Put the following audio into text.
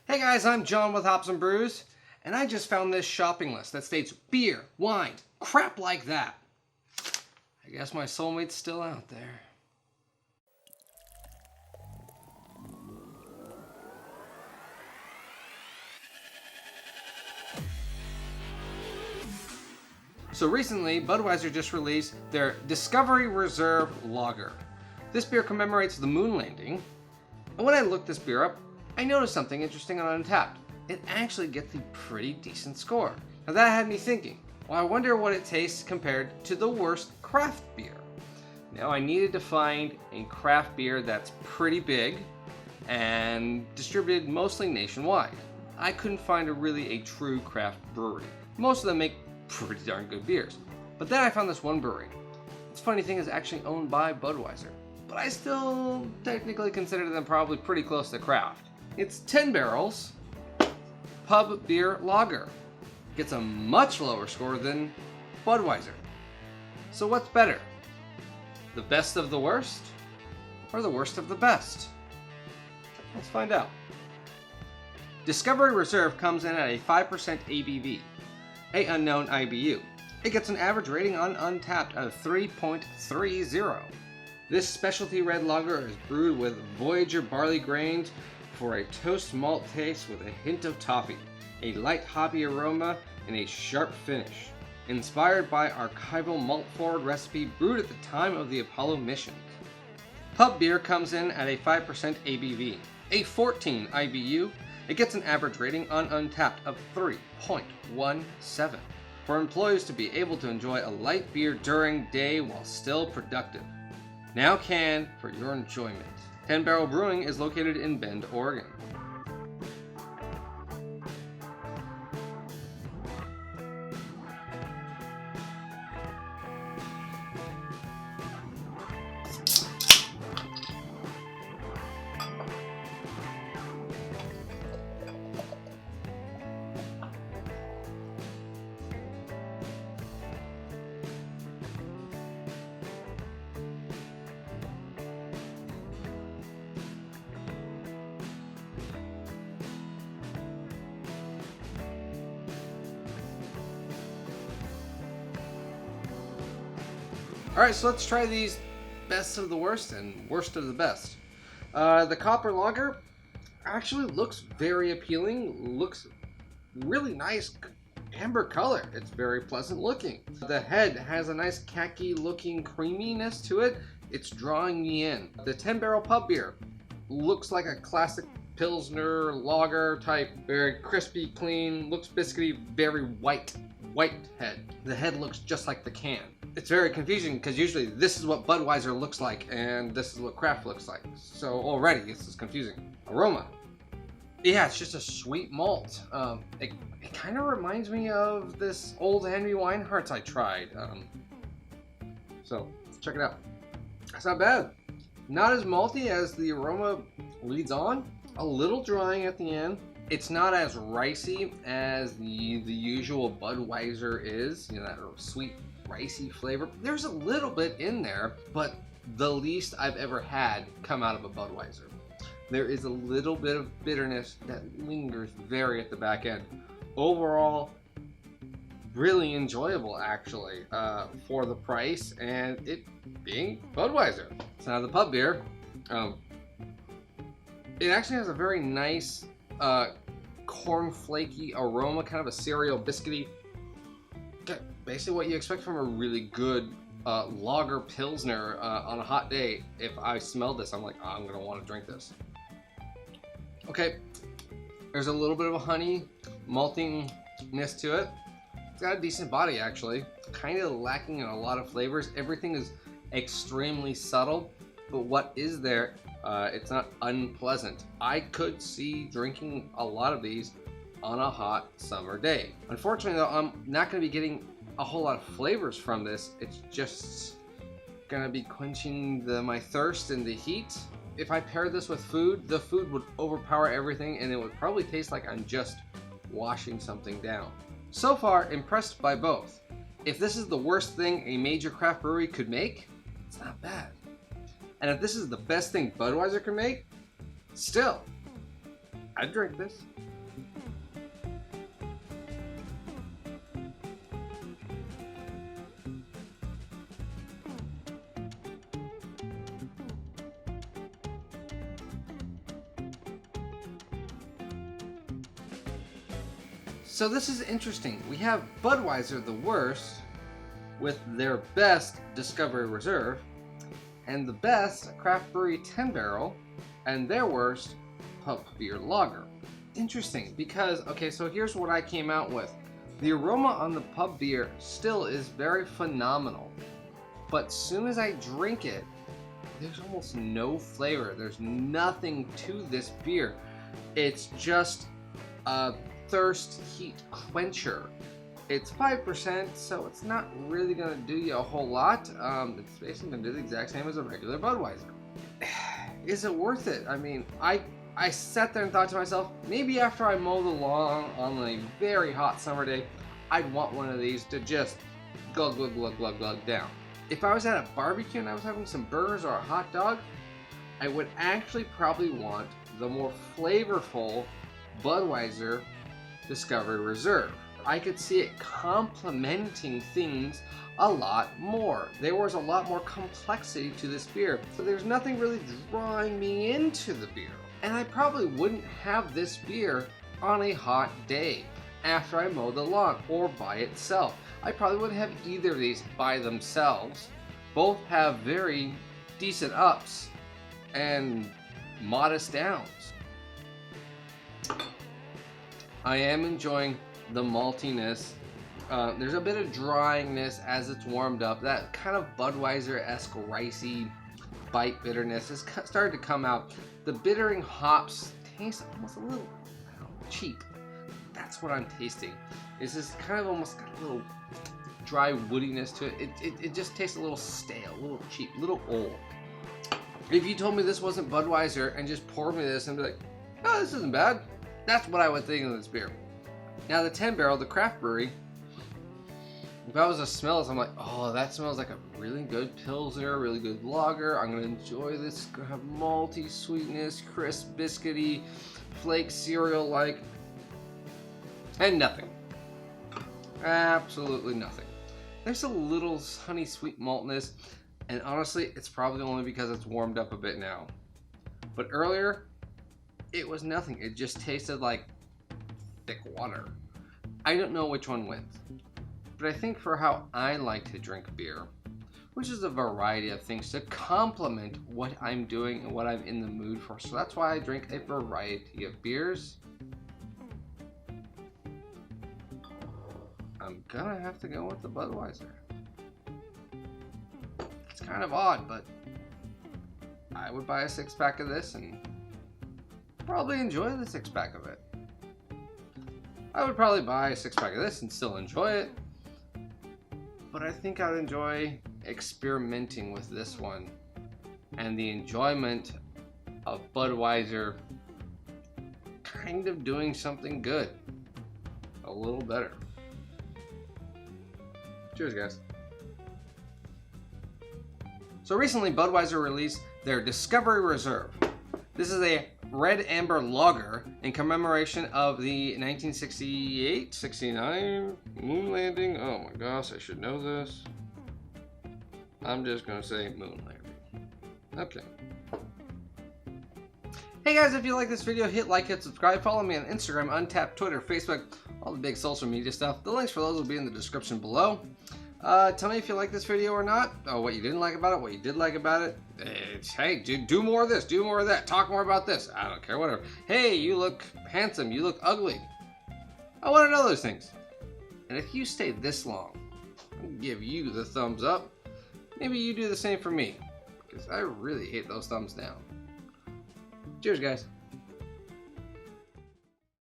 Hey guys, I'm John with Hops and Brews, and I just found this shopping list that states beer, wine, crap like that. I guess my soulmate's still out there. So recently, Budweiser just released their Discovery Reserve Lager. This beer commemorates the moon landing, and when I looked this beer up, I noticed something interesting on Untappd. It actually gets a pretty decent score. Now that had me thinking, well, I wonder what it tastes compared to the worst craft beer. Now I needed to find a craft beer that's pretty big and distributed mostly nationwide. I couldn't find a true craft brewery. Most of them make pretty darn good beers. But then I found this one brewery. This funny thing is actually owned by Budweiser, but I still technically consider them probably pretty close to craft. It's 10 Barrels Pub Beer Lager. Gets a much lower score than Budweiser. So what's better? The best of the worst? Or the worst of the best? Let's find out. Discovery Reserve comes in at a 5% ABV, a unknown IBU. It gets an average rating on Untappd of 3.30. This specialty red lager is brewed with Voyager barley grains for a toast malt taste with a hint of toffee, a light hoppy aroma, and a sharp finish. Inspired by archival malt-forward recipe brewed at the time of the Apollo mission. Pub beer comes in at a 5% ABV, a 14 IBU. It gets an average rating on Untappd of 3.17 for employees to be able to enjoy a light beer during day while still productive. Now canned for your enjoyment. 10 Barrel Brewing is located in Bend, Oregon. Alright, so let's try these best of the worst and worst of the best. The Copper Lager actually looks very appealing, looks really nice amber color. It's very pleasant looking. The head has a nice khaki looking creaminess to it. It's drawing me in. The 10 Barrel Pub Beer looks like a classic Pilsner lager type, very crispy, clean, looks biscuity, very white head. The head looks just like the can. It's very confusing because usually this is what Budweiser looks like and this is what craft looks like. So already this is confusing. Aroma. Yeah, it's just a sweet malt. It kind of reminds me of this old Henry Weinhardt's I tried. So check it out. It's not bad. Not as malty as the aroma leads on. A little drying at the end. It's not as ricey as the usual Budweiser is. You know, that sweet ricey flavor. There's a little bit in there, but the least I've ever had come out of a Budweiser. There is a little bit of bitterness that lingers very at the back end. Overall, really enjoyable actually for the price and it being Budweiser. So now the pub beer, it actually has a very nice corn flaky aroma, kind of a cereal biscuity. Basically what you expect from a really good lager pilsner on a hot day. If I smell this, I'm like, oh, I'm gonna want to drink this. Okay, there's a little bit of a honey maltiness to it. It's got a decent body actually, kind of lacking in a lot of flavors. Everything is extremely subtle, but what is there, it's not unpleasant. I could see drinking a lot of these on a hot summer day. Unfortunately though, I'm not going to be getting a whole lot of flavors from this. It's just going to be quenching my thirst and the heat. If I pair this with food, the food would overpower everything and it would probably taste like I'm just washing something down. So far, impressed by both. If this is the worst thing a major craft brewery could make, it's not bad. And if this is the best thing Budweiser can make, still, I'd drink this. So this is interesting. We have Budweiser, the worst, with their best Discovery Reserve, and the best Craft Brewery 10 Barrel, and their worst Pub Beer Lager. Interesting, because, okay, so here's what I came out with. The aroma on the Pub Beer still is very phenomenal, but as soon as I drink it, there's almost no flavor. There's nothing to this beer. It's just a thirst heat quencher. It's 5%, so it's not really gonna do you a whole lot. It's basically gonna do the exact same as a regular Budweiser. Is it worth it? I mean, I sat there and thought to myself, maybe after I mow the lawn on a very hot summer day, I'd want one of these to just glug, glug, glug, glug, glug down. If I was at a barbecue and I was having some burgers or a hot dog, I would actually probably want the more flavorful Budweiser Discovery Reserve. I could see it complementing things a lot more. There was a lot more complexity to this beer, so there's nothing really drawing me into the beer. And I probably wouldn't have this beer on a hot day after I mow the lawn or by itself. I probably wouldn't have either of these by themselves. Both have very decent ups and modest downs. I am enjoying the maltiness. There's a bit of dryiness as it's warmed up. That kind of Budweiser-esque ricey bite bitterness is starting to come out. The bittering hops taste almost a little, I don't know, cheap. That's what I'm tasting. It's just kind of almost got a little dry woodiness to it. It just tastes a little stale, a little cheap, a little old. If you told me this wasn't Budweiser and just poured me this and be like, oh, this isn't bad, that's what I would think of this beer. Now the 10 Barrel, the Craft Brewery, if I was to smell this, I'm like, oh, that smells like a really good Pilsner, really good lager. I'm gonna enjoy this. It's gonna have malty sweetness, crisp, biscuity, flake cereal-like, and nothing. Absolutely nothing. There's a little honey sweet maltness, and honestly, it's probably only because it's warmed up a bit now. But earlier, it was nothing. It just tasted like thick water. I don't know which one wins. But I think for how I like to drink beer, which is a variety of things to complement what I'm doing and what I'm in the mood for. So that's why I drink a variety of beers. I'm gonna have to go with the Budweiser. It's kind of odd, but I would buy a 6-pack of this and probably enjoy the 6-pack of it. I would probably buy a 6-pack of this and still enjoy it. But I think I'd enjoy experimenting with this one and the enjoyment of Budweiser kind of doing something good, a little better. Cheers, guys. So recently Budweiser released their Discovery Reserve. This is a red amber lager in commemoration of the 1968-69 moon landing. Oh my gosh, I should know this. I'm just gonna say moon landing. Okay. Hey guys, if you like this video, hit like, hit subscribe, follow me on Instagram, Untappd, Twitter, Facebook, all the big social media stuff. The links for those will be in the description below. Tell me if you like this video or not, or what you didn't like about it, what you did like about it. Hey, do more of this, do more of that, talk more about this. I don't care, whatever. Hey, you look handsome, you look ugly. I want to know those things. And if you stay this long, I'll give you the thumbs up. Maybe you do the same for me, because I really hate those thumbs down. Cheers, guys.